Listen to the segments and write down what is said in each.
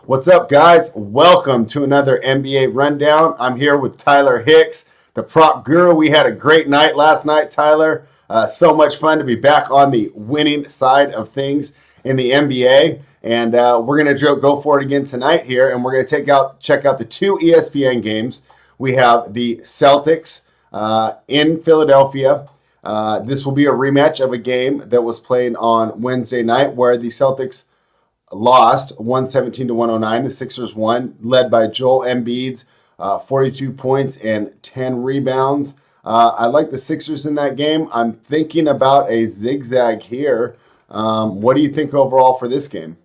What's up, guys? Welcome to another NBA Rundown. I'm here with Tyler Hicks, the prop guru. We had a great night last night, Tyler. So much fun to be back on the winning side of things in the NBA. And we're going to go for it again tonight here, and we're going to check out the two ESPN games. We have the Celtics in Philadelphia. This will be a rematch of a game that was played on Wednesday night where the Celtics lost 117 to 109. The Sixers won, led by Joel Embiid's 42 points and 10 rebounds. I like the Sixers in that game. I'm thinking about a zigzag here. What do you think overall for this game?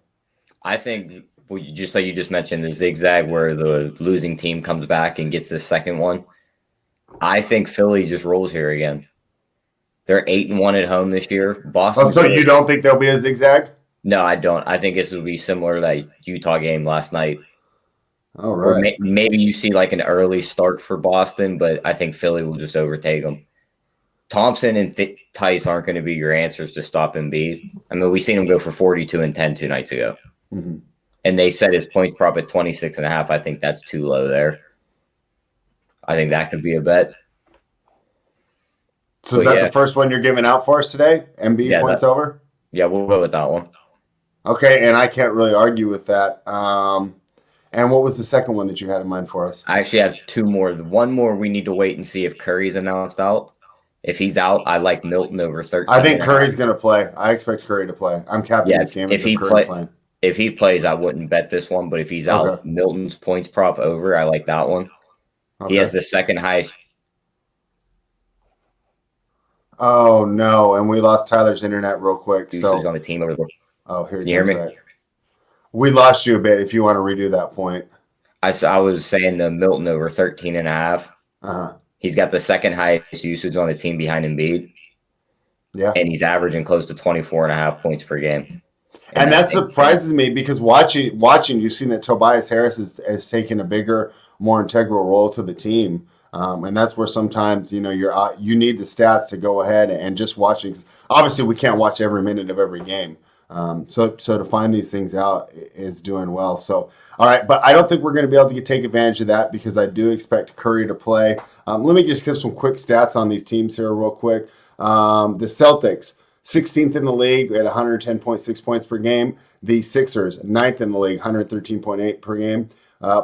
I think, just like you just mentioned, the zigzag where the losing team comes back and gets the second one. I think Philly just rolls here again. They're 8-1 at home this year. Boston. Oh, so you don't think there'll be a zigzag? No, I don't. I think this will be similar to that Utah game last night. All right. Maybe you see like an early start for Boston, but I think Philly will just overtake them. Thompson and Tice aren't going to be your answers to stop Embiid. I mean, we seen him go for 42 and 10 2 nights ago. Mm-hmm. And they set his points prop at 26.5. I think that's too low there. I think that could be a bet. So is that the first one you're giving out for us today? Embiid points over? Yeah, we'll go with that one. Okay, and I can't really argue with that. And what was the second one that you had in mind for us? I actually have two more. One more we need to wait and see if Curry's announced out. If he's out, I like Milton over 13. I think Curry's going to play. I expect Curry to play. I'm capping this game if Curry's playing. If he plays, I wouldn't bet this one. But if he's out, Milton's points prop over. I like that one. Okay. He has the second highest. Oh, no. And we lost Tyler's internet real quick. So he's on the team over there. Oh, here you hear me? Back. We lost you a bit if you want to redo that point. I was saying the Milton over 13.5. Uh-huh. He's got the second highest usage on the team behind Embiid. Yeah. And he's averaging close to 24.5 points per game. And that surprises me because watching, you've seen that Tobias Harris has taken a bigger, more integral role to the team. And that's where sometimes, you need the stats to go ahead and just watching. Obviously, we can't watch every minute of every game. So to find these things out is doing well. So, all right, but I don't think we're going to be able to take advantage of that because I do expect Curry to play. Let me just give some quick stats on these teams here real quick. The Celtics, 16th in the league at 110.6 points per game. The Sixers, 9th in the league, 113.8 per game.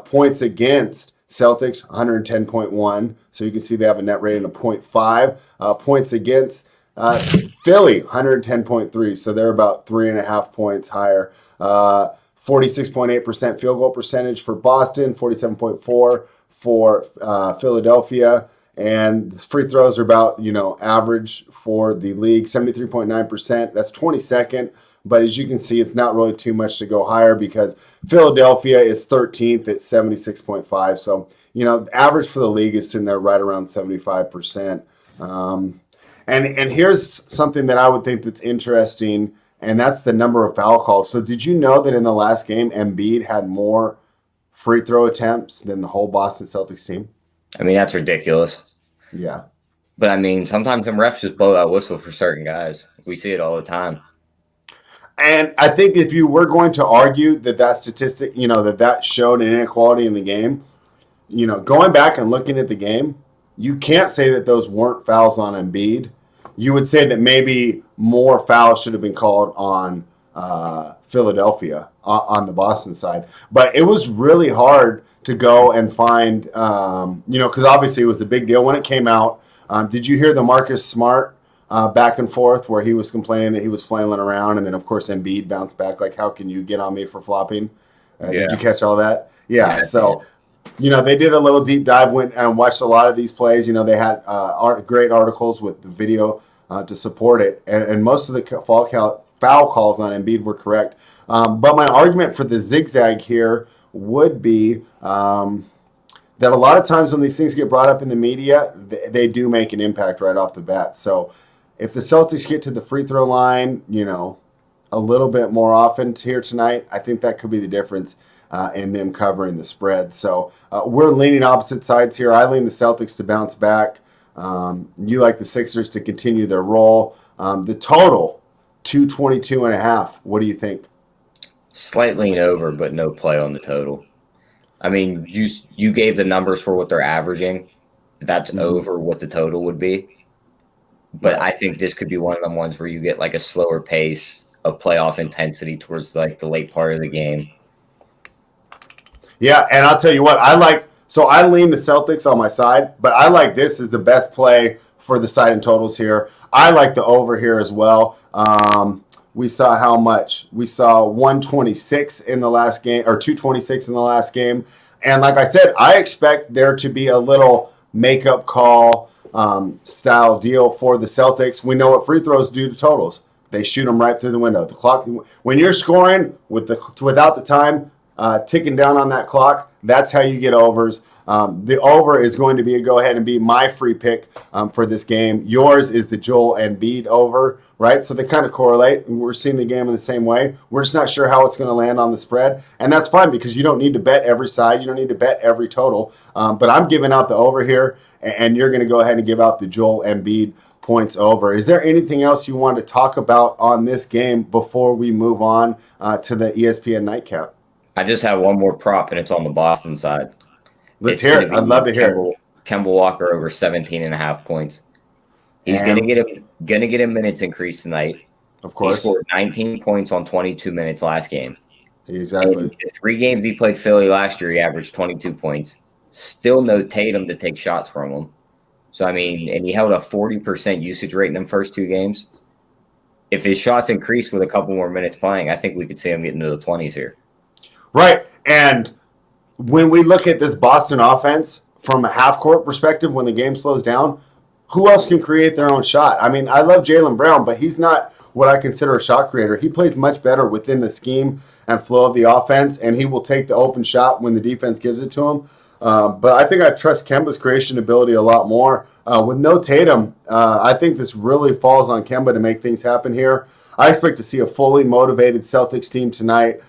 Points against Celtics, 110.1. So you can see they have a net rating of 0.5. Points against Philly, 110.3, so they're about 3.5 points higher. 46.8% field goal percentage for Boston, 47.4 for Philadelphia, and free throws are about average for the league, 73.9%. That's 22nd, but as you can see, it's not really too much to go higher because Philadelphia is 13th at 76.5. So average for the league is sitting there right around 75%. And here's something that I would think that's interesting, and that's the number of foul calls. So did you know that in the last game, Embiid had more free throw attempts than the whole Boston Celtics team? I mean, that's ridiculous. Yeah. But, I mean, sometimes some refs just blow that whistle for certain guys. We see it all the time. And I think if you were going to argue that statistic, that showed an inequality in the game, going back and looking at the game, you can't say that those weren't fouls on Embiid. You would say that maybe more fouls should have been called on Philadelphia on the Boston side. But it was really hard to go and find, because obviously it was a big deal when it came out. Did you hear the Marcus Smart back and forth where he was complaining that he was flailing around? And then, of course, Embiid bounced back like, how can you get on me for flopping? Did you catch all that? Yeah, so... they did a little deep dive, went and watched a lot of these plays. They had great articles with the video to support it. And most of the foul calls on Embiid were correct. But my argument for the zigzag here would be that a lot of times when these things get brought up in the media, they do make an impact right off the bat. So if the Celtics get to the free throw line, a little bit more often here tonight, I think that could be the difference. And them covering the spread. So we're leaning opposite sides here. I lean the Celtics to bounce back. You like the Sixers to continue their roll. The total, 222.5. What do you think? Slight lean over, but no play on the total. I mean, you gave the numbers for what they're averaging. That's over what the total would be. But Right. I think this could be one of them ones where you get like a slower pace of playoff intensity towards like the late part of the game. Yeah, and I'll tell you what, so I lean the Celtics on my side, but I like this as the best play for the side and totals here. I like the over here as well. We saw how much? We saw 126 in the last game, or 226 in the last game. And like I said, I expect there to be a little makeup call style deal for the Celtics. We know what free throws do to totals. They shoot them right through the window. The clock, when you're scoring without the time ticking down on that clock, that's how you get overs. The over is going to go ahead and be my free pick for this game. Yours is the Joel Embiid over, right? So they kind of correlate. We're seeing the game in the same way. We're just not sure how it's going to land on the spread. And that's fine because you don't need to bet every side. You don't need to bet every total. But I'm giving out the over here, and you're going to go ahead and give out the Joel Embiid points over. Is there anything else you want to talk about on this game before we move on to the ESPN nightcap? I just have one more prop, and it's on the Boston side. Let's hear it. I'd love to hear it. Kemba Walker over 17.5 points. He's going to get a minutes increase tonight. Of course. He scored 19 points on 22 minutes last game. Exactly. In the 3 games he played Philly last year, he averaged 22 points. Still no Tatum to take shots from him. So, I mean, and he held a 40% usage rate in them first 2 games. If his shots increase with a couple more minutes playing, I think we could see him get into the 20s here. Right. And when we look at this Boston offense from a half-court perspective, when the game slows down, who else can create their own shot? I mean, I love Jaylen Brown, but he's not what I consider a shot creator. He plays much better within the scheme and flow of the offense, and he will take the open shot when the defense gives it to him. But I think I trust Kemba's creation ability a lot more. With no Tatum, I think this really falls on Kemba to make things happen here. I expect to see a fully motivated Celtics team tonight.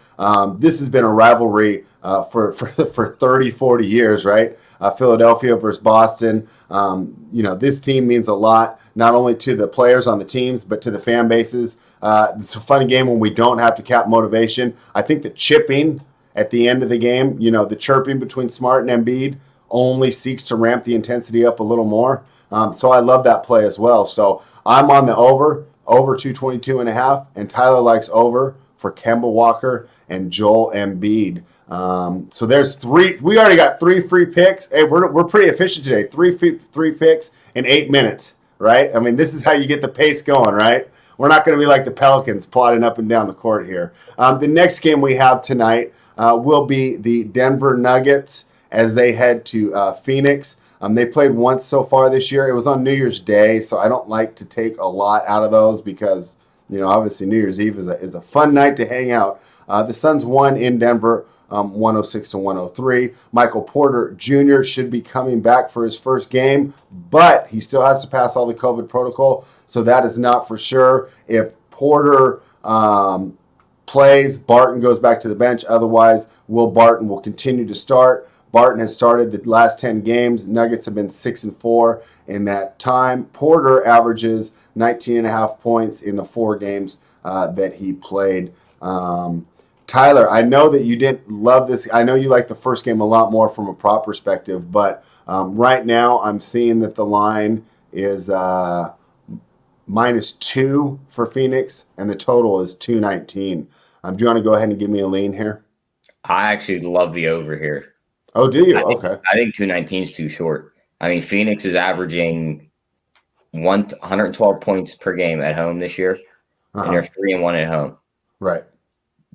This has been a rivalry for 30, 40 years, right? Philadelphia versus Boston. This team means a lot, not only to the players on the teams, but to the fan bases. It's a fun game when we don't have to cap motivation. I think the chipping at the end of the game, the chirping between Smart and Embiid only seeks to ramp the intensity up a little more. So I love that play as well. So I'm on the over 222.5, and Tyler likes over for Kemba Walker and Joel Embiid. So there's 3. We already got 3 free picks. Hey, we're pretty efficient today. 3 picks in 8 minutes, right? I mean, this is how you get the pace going, right? We're not going to be like the Pelicans plodding up and down the court here. The next game we have tonight will be the Denver Nuggets as they head to Phoenix. They played once so far this year. It was on New Year's Day, so I don't like to take a lot out of those because, obviously New Year's Eve is a fun night to hang out. The Suns won in Denver 106-103. Michael Porter Jr. should be coming back for his first game, but he still has to pass all the COVID protocol, so that is not for sure. If Porter plays, Barton goes back to the bench. Otherwise, Will Barton will continue to start. Barton has started the last 10 games. Nuggets have been 6-4 in that time. Porter averages 19.5 points in the 4 games that he played. Tyler, I know that you didn't love this. I know you like the first game a lot more from a prop perspective, but right now I'm seeing that the line is -2 for Phoenix, and the total is 219. Do you want to go ahead and give me a lean here? I actually love the over here. Oh, do you? Okay. I think 219 is too short. I mean, Phoenix is averaging 112 points per game at home this year, and they're 3-1 at home. Right.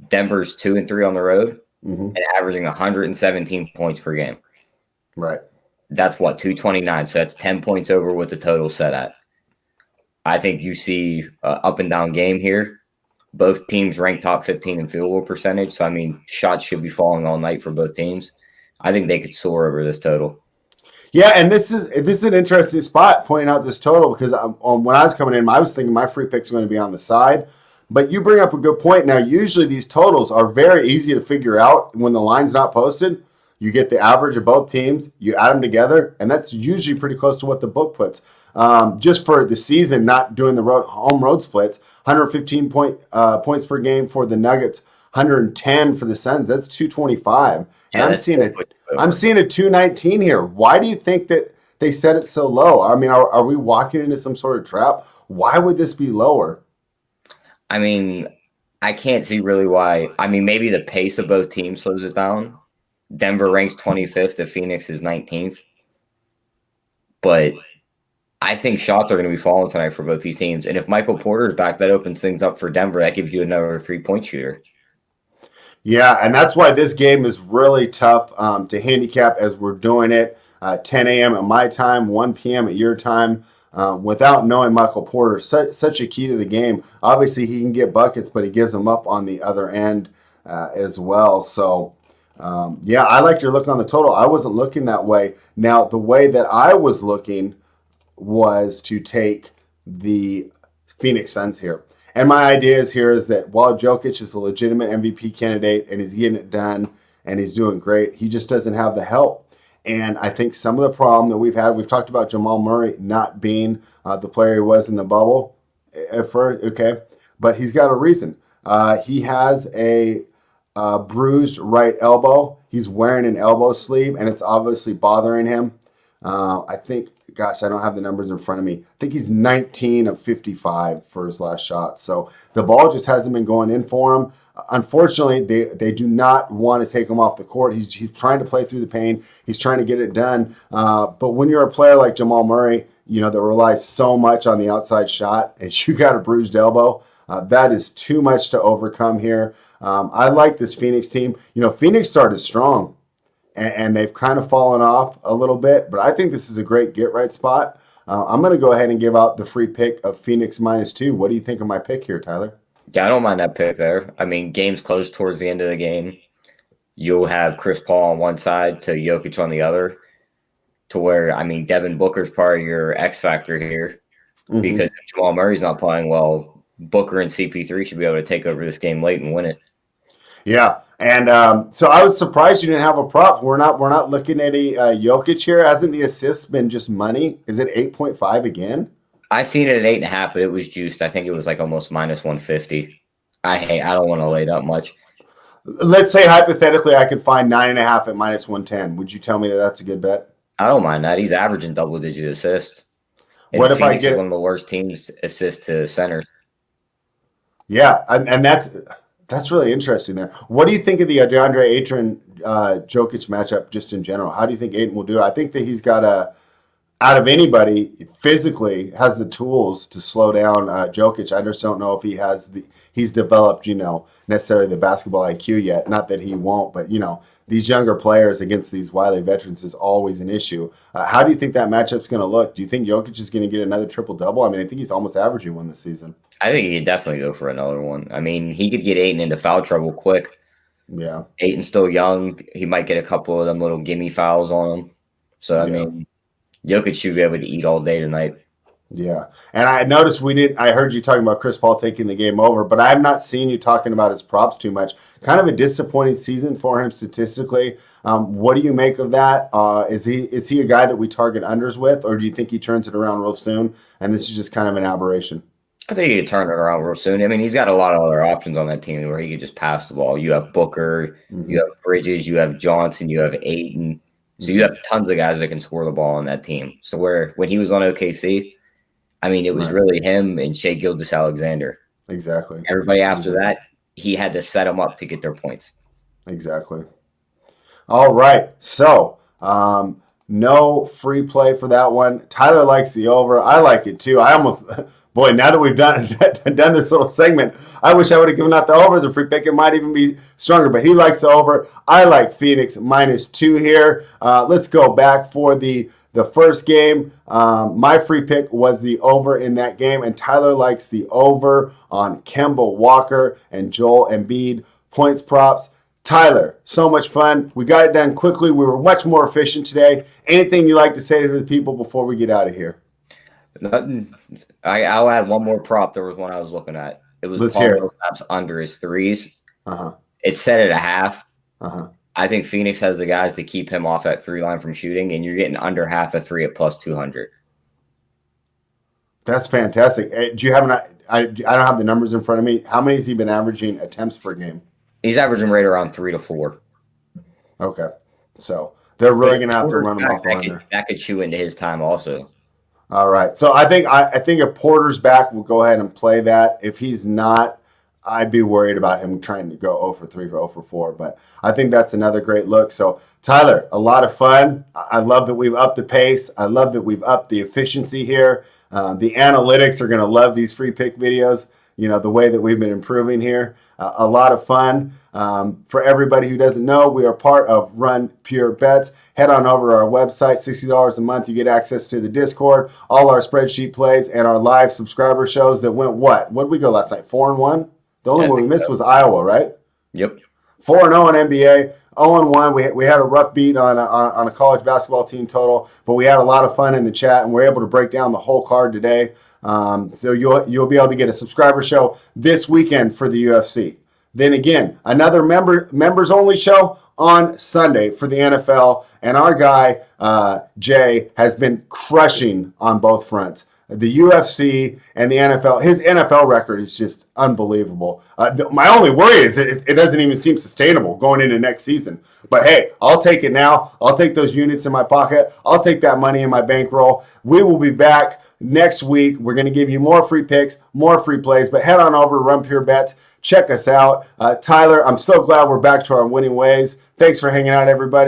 Denver's 2-3 on the road and averaging 117 points per game. Right. That's 229. So that's 10 points over what the total set at. I think you see an up and down game here. Both teams ranked top 15 in field goal percentage. So, I mean, shots should be falling all night for both teams. I think they could soar over this total. Yeah, and this is an interesting spot pointing out this total because when I was coming in, I was thinking my free pick's going to be on the side. But you bring up a good point. Now, usually these totals are very easy to figure out when the line's not posted. You get the average of both teams, you add them together, and that's usually pretty close to what the book puts. Just for the season, not doing the home road splits, 115 points per game for the Nuggets, 110 for the Suns. That's 225. And Yeah, that's still puts you I'm over. seeing a 219 here. Why do you think that they set it so low? I mean, are we walking into some sort of trap? Why would this be lower? I mean, I can't see really why. I mean, maybe the pace of both teams slows it down. Denver ranks 25th, if Phoenix is 19th. But I think shots are going to be falling tonight for both these teams. And if Michael Porter's back, that opens things up for Denver. That gives you another 3-point shooter. Yeah, and that's why this game is really tough to handicap as we're doing it 10 a.m. at my time, 1 p.m. at your time, without knowing Michael Porter. Such a key to the game. Obviously, he can get buckets, but he gives them up on the other end as well. So, yeah, I like your look on the total. I wasn't looking that way. Now, the way that I was looking was to take the Phoenix Suns here. And my idea is that while Jokic is a legitimate MVP candidate and he's getting it done and he's doing great, he just doesn't have the help. And I think some of the problem that we've talked about Jamal Murray not being the player he was in the bubble at first, okay, but he's got a reason. He has a bruised right elbow. He's wearing an elbow sleeve, and it's obviously bothering him. I think, gosh, I don't have the numbers in front of me. I think he's 19 of 55 for his last shot. So the ball just hasn't been going in for him. Unfortunately, they do not want to take him off the court. He's trying to play through the pain. He's trying to get it done. But when you're a player like Jamal Murray, that relies so much on the outside shot, and you got a bruised elbow, that is too much to overcome here. I like this Phoenix team. Phoenix started strong, and they've kind of fallen off a little bit, but I think this is a great get-right spot. I'm going to go ahead and give out the free pick of Phoenix -2. What do you think of my pick here, Tyler? Yeah, I don't mind that pick there. I mean, games close towards the end of the game. You'll have Chris Paul on one side to Jokic on the other, to where, I mean, Devin Booker's part of your X factor here, because if Jamal Murray's not playing well, Booker and CP3 should be able to take over this game late and win it. Yeah, and so I was surprised you didn't have a prop. We're not looking at a Jokic here. Hasn't the assist been just money? Is it 8.5 again? I seen it at 8.5, but it was juiced. I think it was like almost -150. I don't want to lay that much. Let's say hypothetically I could find 9.5 at -110. Would you tell me that that's a good bet? I don't mind that. He's averaging double-digit assists. And What if Phoenix I is get one of the worst teams assist to centers? Yeah, and that's really interesting there. What do you think of the DeAndre Ayton Jokic matchup just in general? How do you think Ayton will do? I think that he's got out of anybody physically has the tools to slow down Jokic. I just don't know if he's developed, necessarily the basketball IQ yet. Not that he won't, but these younger players against these wily veterans is always an issue. How do you think that matchup's going to look? Do you think Jokic is going to get another triple-double? I mean, I think he's almost averaging one this season. I think he could definitely go for another one. I mean, he could get Ayton into foul trouble quick. Yeah. Ayton's still young. He might get a couple of them little gimme fouls on him. So, I mean, Jokic should be able to eat all day tonight. Yeah. And I noticed I heard you talking about Chris Paul taking the game over, but I have not seen you talking about his props too much. Kind of a disappointing season for him statistically. What do you make of that? Is he a guy that we target unders with, or do you think he turns it around real soon and this is just kind of an aberration? I think he could turn it around real soon. I mean, he's got a lot of other options on that team where he could just pass the ball. You have Booker, you have Bridges, you have Johnson, you have Ayton. So you have tons of guys that can score the ball on that team. So when he was on OKC, I mean, it was really him and Shai Gilgeous-Alexander. Exactly. Everybody after that, he had to set them up to get their points. Exactly. All right. So, no free play for that one. Tyler likes the over. I like it too. Boy, now that we've done this little segment, I wish I would have given out the over as a free pick. It might even be stronger, but he likes the over. I like Phoenix -2 here. Let's go back for the first game. My free pick was the over in that game, and Tyler likes the over on Kemba Walker and Joel Embiid points props. Tyler, so much fun. We got it done quickly. We were much more efficient today. Anything you like to say to the people before we get out of here? Nothing. I'll add one more prop. There was one I was looking at. It was Paul Millsap's under his threes. It's set at 0.5. I think Phoenix has the guys to keep him off that 3 line from shooting, and you're getting under half a 3 at +200. That's fantastic. Do you have I don't have the numbers in front of me. How many has he been averaging attempts per game? He's averaging right around 3 to 4. Okay. So they're really going to have to run him off the line there. That could chew into his time also. All right. So I think if Porter's back, we'll go ahead and play that. If he's not, I'd be worried about him trying to go 0 for 3 or 0 for 4. But I think that's another great look. So, Tyler, a lot of fun. I love that we've upped the pace. I love that we've upped the efficiency here. The analytics are going to love these free pick videos, the way that we've been improving here. A lot of fun. For everybody who doesn't know, we are part of Run Pure Bets. Head on over to our website, $60 a month. You get access to the Discord, all our spreadsheet plays, and our live subscriber shows that went what? What did we go last night? 4-1? The only one we missed was Iowa, right? Yep. 4-0 in NBA. 0-1. We had a rough beat on a college basketball team total, but we had a lot of fun in the chat, and we're able to break down the whole card today. So you'll be able to get a subscriber show this weekend for the UFC. Then again, another members only show on Sunday for the NFL, and our guy Jay has been crushing on both fronts. The UFC and the NFL. His NFL record is just unbelievable. My only worry is it doesn't even seem sustainable going into next season. But hey, I'll take it now. I'll take those units in my pocket. I'll take that money in my bankroll. We will be back next week. We're going to give you more free picks, more free plays. But head on over to Run Pure Bets. Check us out. Tyler, I'm so glad we're back to our winning ways. Thanks for hanging out, everybody.